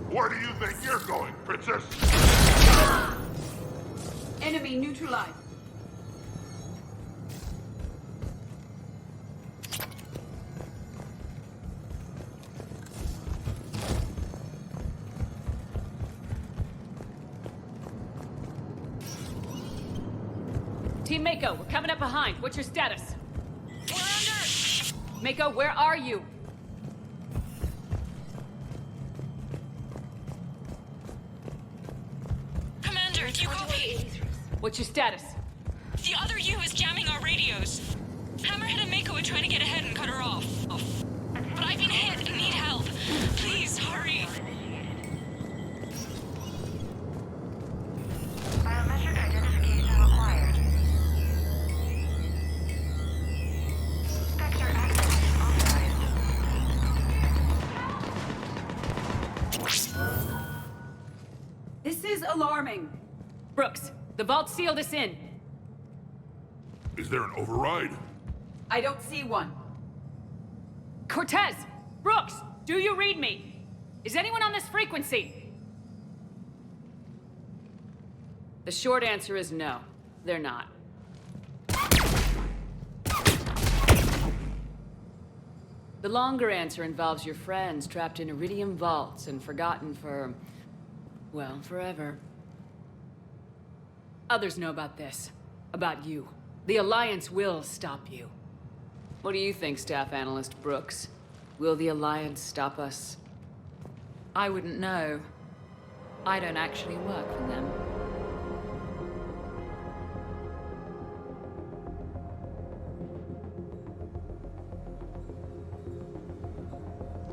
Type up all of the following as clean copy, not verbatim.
Where do you think you're going, princess? Enemy neutralized. Team Mako, we're coming up behind. What's your status? We're under! Mako, where are you? Commander, do you copy? What's your status? The other U is jamming our radios. Hammerhead and Mako are trying to get ahead and cut her off. But I've been hit and need help. Please, hurry. Biometric identification required. Spectre access authorized. This is alarming. Brooks, the vault sealed us in. Is there an override? I don't see one. Cortez! Brooks! Do you read me? Is anyone on this frequency? The short answer is no. They're not. The longer answer involves your friends trapped in Iridium vaults and forgotten for... well, forever. Others know about this. About you. The Alliance will stop you. What do you think, Staff Analyst Brooks? Will the Alliance stop us? I wouldn't know. I don't actually work for them.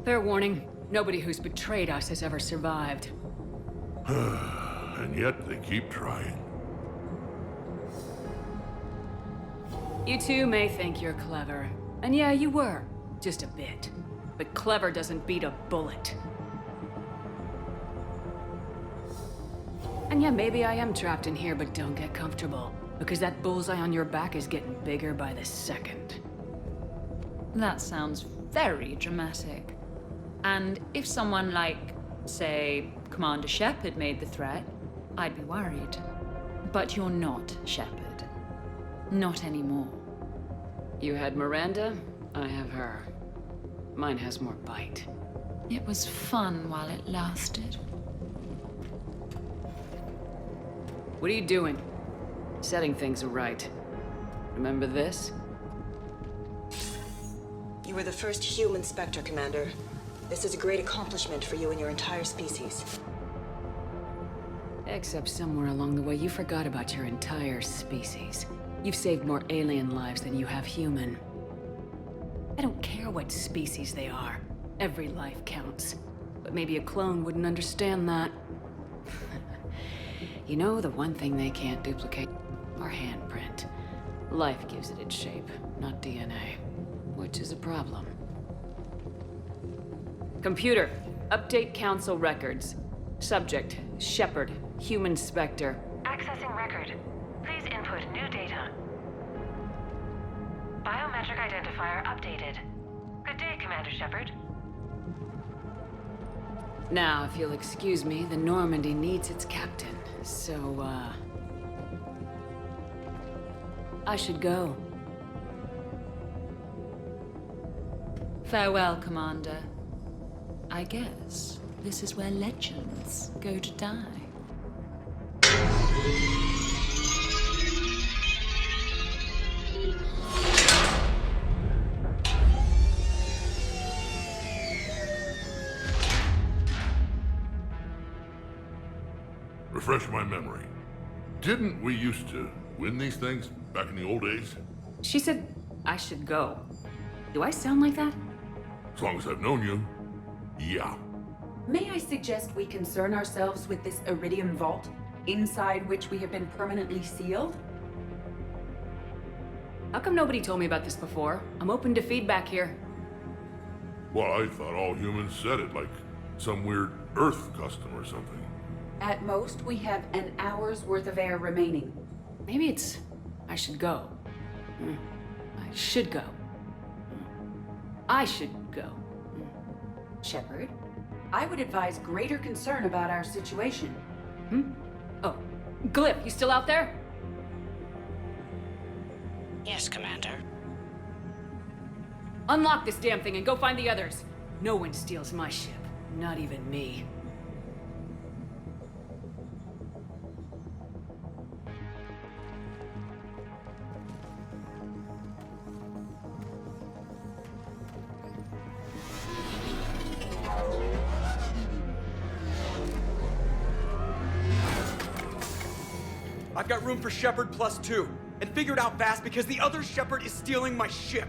Fair warning, nobody who's betrayed us has ever survived. And yet they keep trying. You two may think you're clever. And yeah, you were. Just a bit. But clever doesn't beat a bullet. And yeah, maybe I am trapped in here, but don't get comfortable. Because that bullseye on your back is getting bigger by the second. That sounds very dramatic. And if someone like, say, Commander Shepard made the threat, I'd be worried. But you're not Shepard. Not anymore. You had Miranda, I have her. Mine has more bite. It was fun while it lasted. What are you doing? Setting things right. Remember this? You were the first human Spectre, Commander. This is a great accomplishment for you and your entire species. Except somewhere along the way you forgot about your entire species. You've saved more alien lives than you have human. I don't care what species they are. Every life counts. But maybe a clone wouldn't understand that. You know, the one thing they can't duplicate? Our handprint. Life gives it its shape, not DNA. Which is a problem. Computer, update Council records. Subject, Shepard, human Spectre. Accessing record. Please input new data. Biometric identifier updated. Good day, Commander Shepard. Now, if you'll excuse me, the Normandy needs its captain. So, I should go. Farewell, Commander. I guess this is where legends go to die. Refresh my memory. Didn't we used to win these things back in the old days? She said I should go. Do I sound like that? As long as I've known you, yeah. May I suggest we concern ourselves with this Iridium vault, inside which we have been permanently sealed? How come nobody told me about this before? I'm open to feedback here. Well, I thought all humans said it, like some weird Earth custom or something. At most, we have an hour's worth of air remaining. Maybe it's I should go. I should go. I should go. Shepard, I would advise greater concern about our situation. Oh, Glyph, you still out there? Yes, Commander. Unlock this damn thing and go find the others. No one steals my ship. Not even me. I've got room for Shepard +2, and figured out fast because the other Shepard is stealing my ship.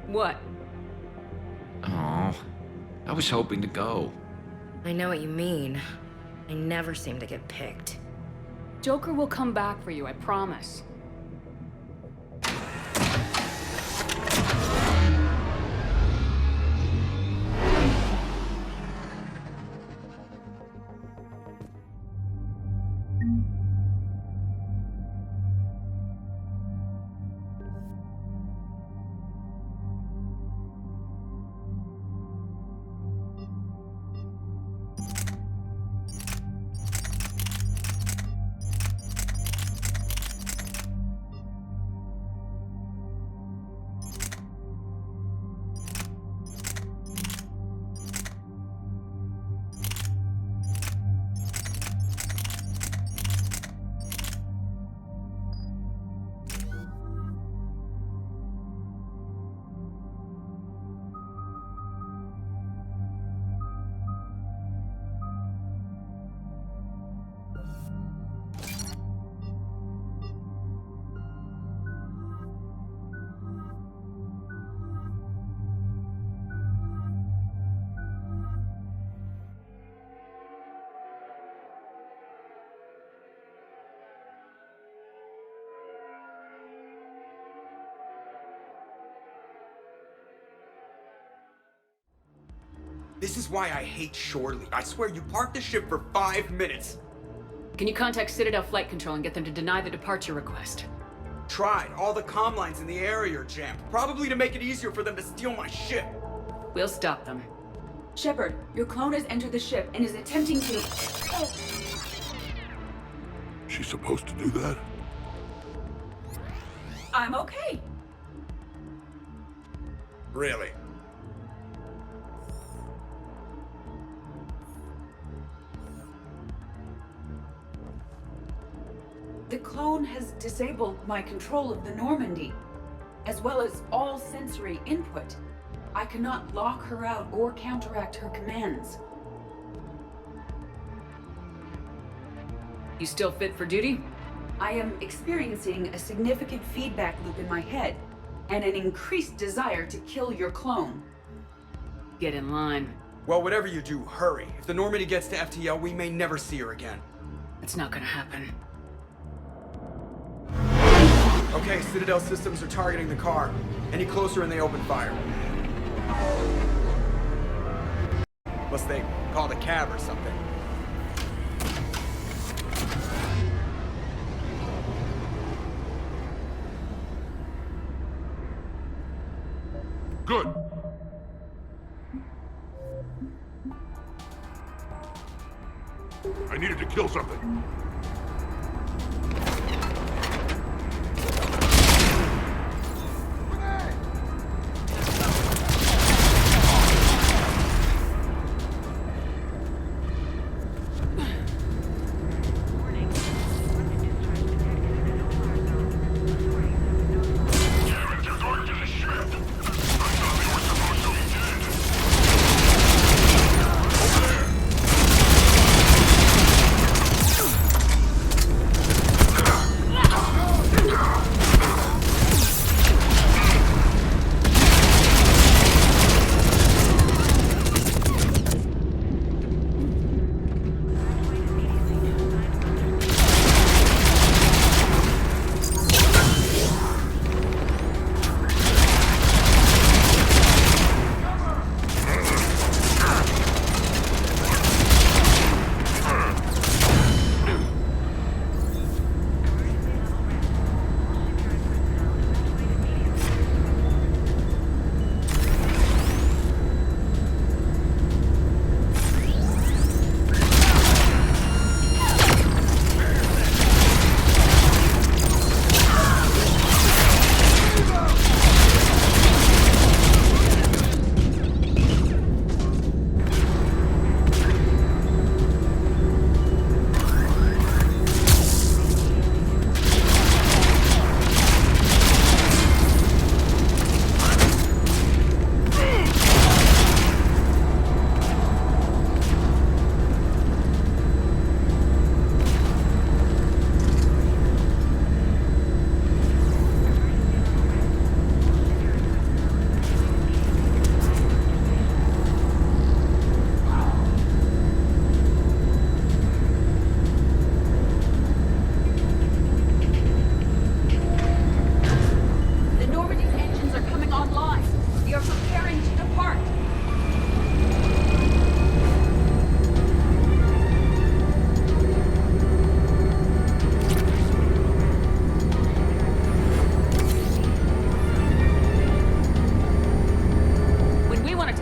What? Oh, I was hoping to go. I know what you mean. I never seem to get picked. Joker will come back for you, I promise. This is why I hate Shorely. I swear you parked the ship for 5 minutes. Can you contact Citadel Flight Control and get them to deny the departure request? Tried. All the comm lines in the area are jammed. Probably to make it easier for them to steal my ship. We'll stop them. Shepard, your clone has entered the ship and is attempting to... Oh. She's supposed to do that? I'm okay. Really? The clone has disabled my control of the Normandy, as well as all sensory input. I cannot lock her out or counteract her commands. You still fit for duty? I am experiencing a significant feedback loop in my head, and an increased desire to kill your clone. Get in line. Well, whatever you do, hurry. If the Normandy gets to FTL, we may never see her again. It's not gonna happen. Okay, Citadel systems are targeting the car. Any closer and they open fire. Unless they called a cab or something. Good. I needed to kill something.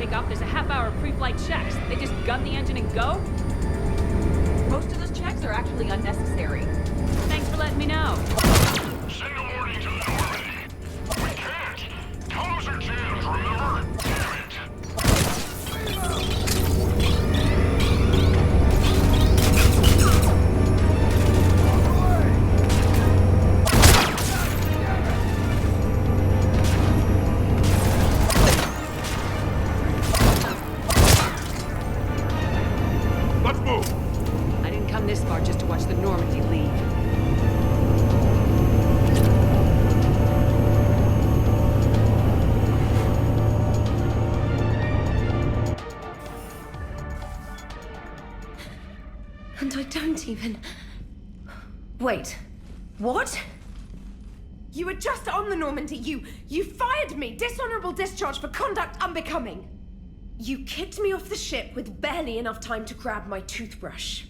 takeoff, there's a half-hour pre-flight checks. They just gun the engine and go? Most of those checks are actually unnecessary. Thanks for letting me know. Send a warning to the Normandy. We can't. Comms are jammed, remember? Damn it. Let's move. I didn't come this far just to watch the Normandy leave. And I don't even... Wait. What? You were just on the Normandy. You fired me. Dishonorable discharge for conduct unbecoming. You kicked me off the ship with barely enough time to grab my toothbrush.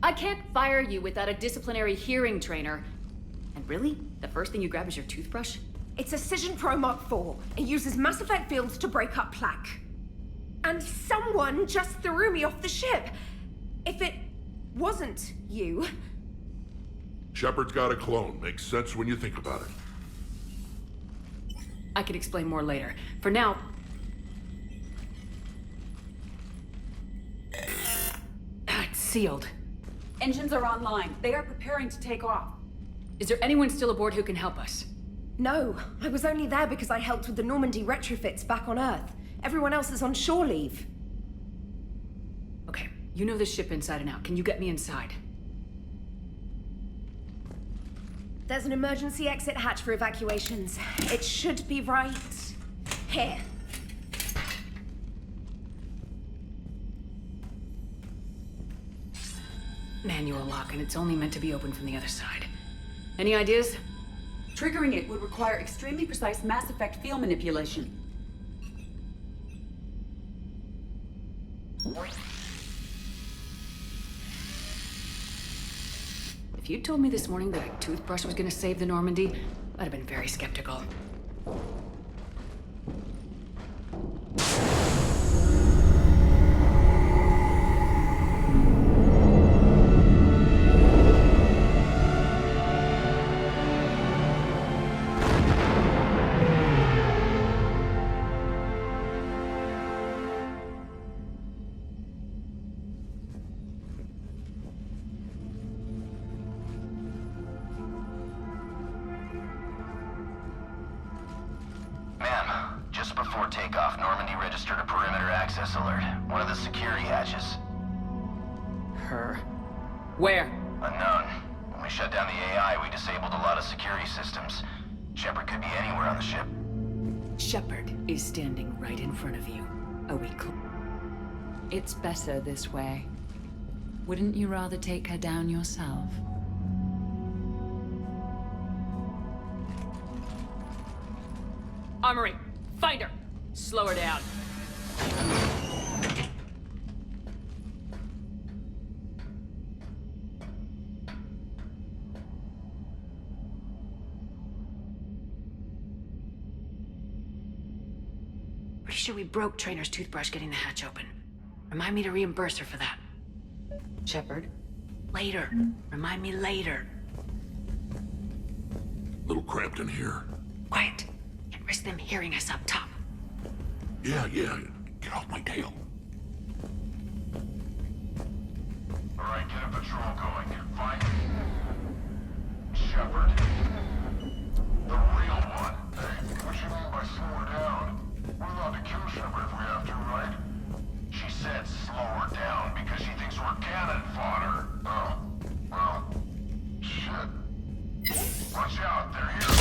I can't fire you without a disciplinary hearing trainer. And really? The first thing you grab is your toothbrush? It's a Cision Pro Mark IV. It uses mass effect fields to break up plaque. And someone just threw me off the ship. If it wasn't you... Shepard's got a clone. Makes sense when you think about it. I can explain more later. For now... It's sealed. Engines are online. They are preparing to take off. Is there anyone still aboard who can help us? No, I was only there because I helped with the Normandy retrofits back on Earth. Everyone else is on shore leave. Okay, you know this ship inside and out. Can you get me inside? There's an emergency exit hatch for evacuations. It should be right here. Manual lock, and it's only meant to be opened from the other side. Any ideas? Triggering it would require extremely precise Mass Effect field manipulation. If you'd told me this morning that a toothbrush was gonna save the Normandy, I'd have been very skeptical. Ma'am, just before takeoff, Normandy registered a perimeter access alert. One of the security hatches. Her. Where? Unknown. When we shut down the AI, we disabled a lot of security systems. Shepard could be anywhere on the ship. Shepard is standing right in front of you. Are we clear? It's better this way. Wouldn't you rather take her down yourself? Armory, find her! Slow her down. Pretty sure we broke Trainer's toothbrush getting the hatch open. Remind me to reimburse her for that. Shepard, later. Remind me later. Little cramped in here. Quiet. Can't risk them hearing us up top. Yeah. Get off my tail. All right, get a patrol going. Find Shepard. The real one. Hey, what you mean by slow her down? We're allowed to kill Shepard if we have to, right? She said slow her down because she thinks we're cannon fodder. Oh, well, shit. Watch out, they're here.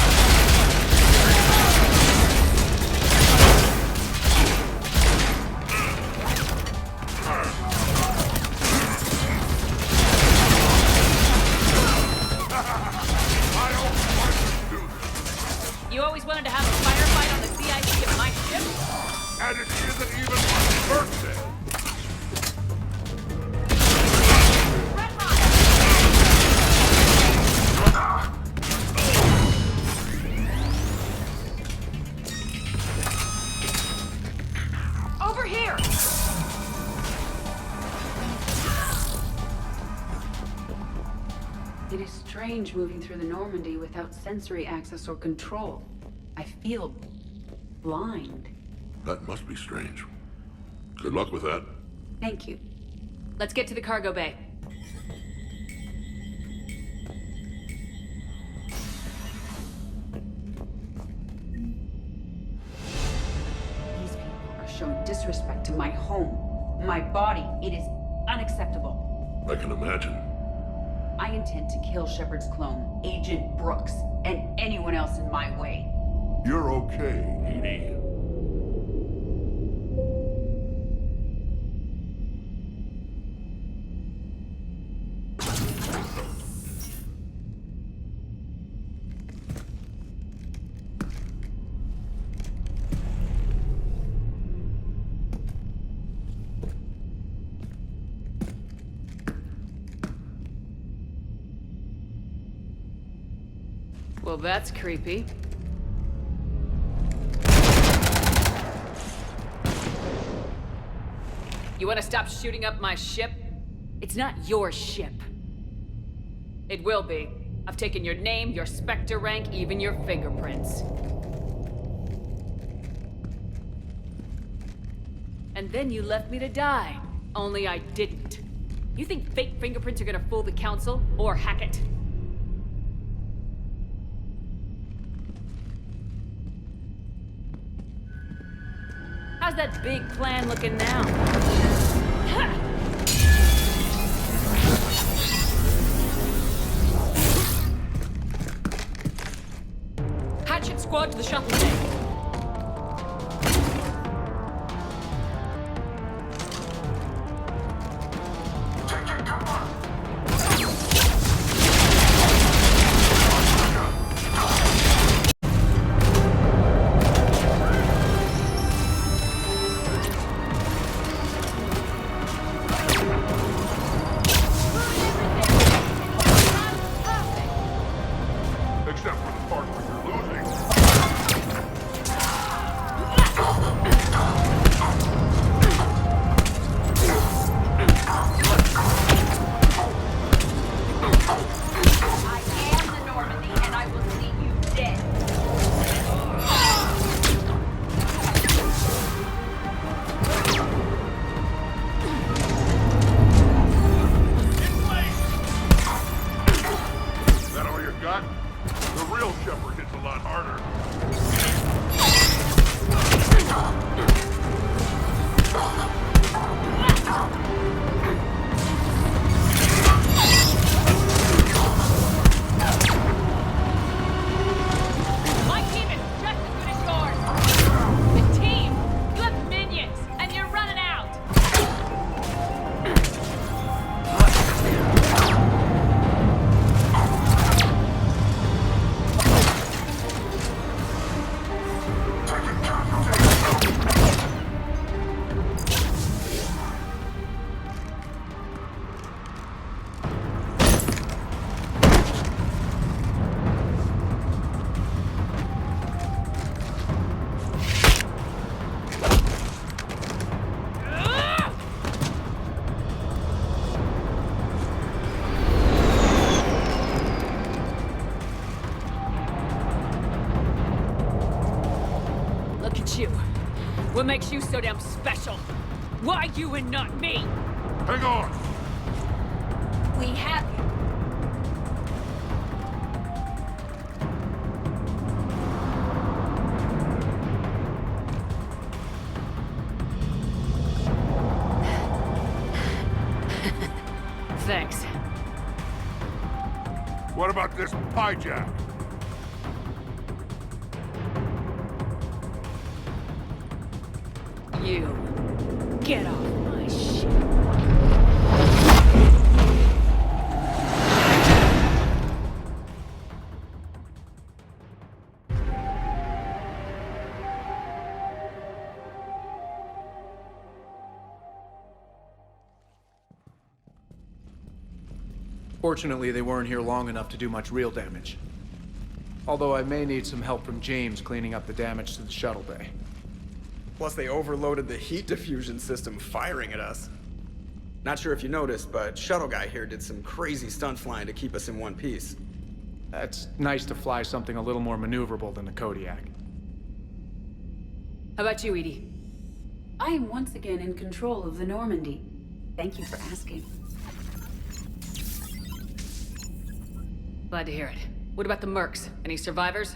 It is strange moving through the Normandy without sensory access or control. I feel blind. That must be strange. Good luck with that. Thank you. Let's get to the cargo bay. These people are showing disrespect to my home, my body. It is unacceptable. I can imagine. I intend to kill Shepard's clone, Agent Brooks, and anyone else in my way. You're okay, Edie. Well, that's creepy. You want to stop shooting up my ship? It's not your ship. It will be. I've taken your name, your Spectre rank, even your fingerprints. And then you left me to die. Only I didn't. You think fake fingerprints are gonna fool the Council? Or Hackett? How's that big plan looking now? Hatchet squad to the shuttle bay. Except for the part where you're losing. I am the Normandy, and I will see you dead. Is that all you got? The real Shepard hits a lot harder. My team is just as good as yours. The team, you have minions, and you're running out. Look at you. What makes you so damn special? Why you and not me? Hang on! We have you. Thanks. What about this hijack? You. Get off my ship. Fortunately, they weren't here long enough to do much real damage. Although I may need some help from James cleaning up the damage to the shuttle bay. Plus, they overloaded the heat diffusion system, firing at us. Not sure if you noticed, but Shuttle Guy here did some crazy stunt flying to keep us in one piece. It's nice to fly something a little more maneuverable than the Kodiak. How about you, Edie? I am once again in control of the Normandy. Thank you for asking. Glad to hear it. What about the mercs? Any survivors?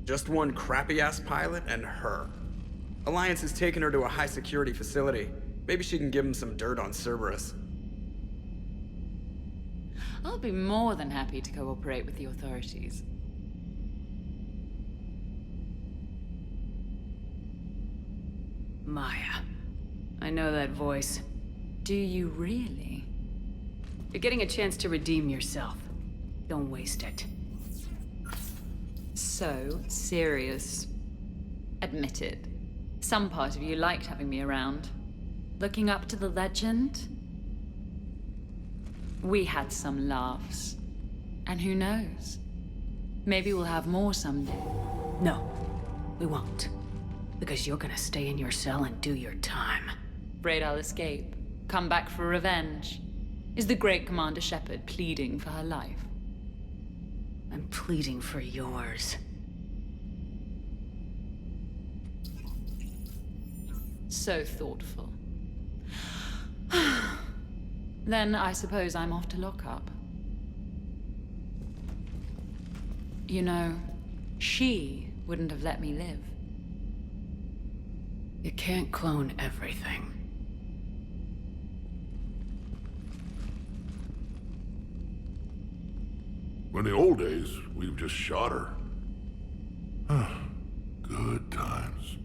Just one crappy-ass pilot and her. Alliance has taken her to a high-security facility. Maybe she can give him some dirt on Cerberus. I'll be more than happy to cooperate with the authorities. Maya. I know that voice. Do you really? You're getting a chance to redeem yourself. Don't waste it. So serious. Admit it. Some part of you liked having me around. Looking up to the legend? We had some laughs. And who knows? Maybe we'll have more someday. No, we won't. Because you're gonna stay in your cell and do your time. Afraid I'll escape. Come back for revenge. Is the great Commander Shepard pleading for her life? I'm pleading for yours. So thoughtful. Then I suppose I'm off to lockup. You know, she wouldn't have let me live. You can't clone everything. In the old days, we've just shot her. Good times.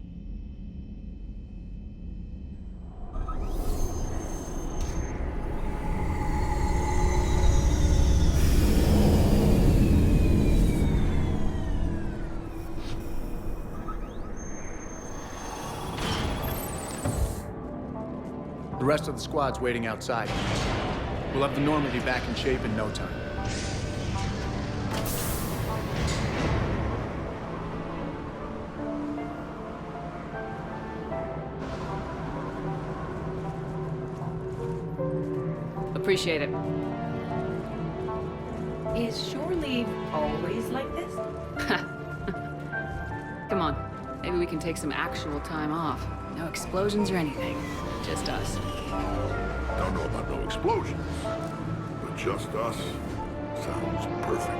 The rest of the squad's waiting outside. We'll have the Normandy back in shape in no time. Appreciate it. Is shore leave always like this? Come on. Maybe we can take some actual time off. No explosions or anything. Just us. Don't know about no explosions, but just us sounds perfect.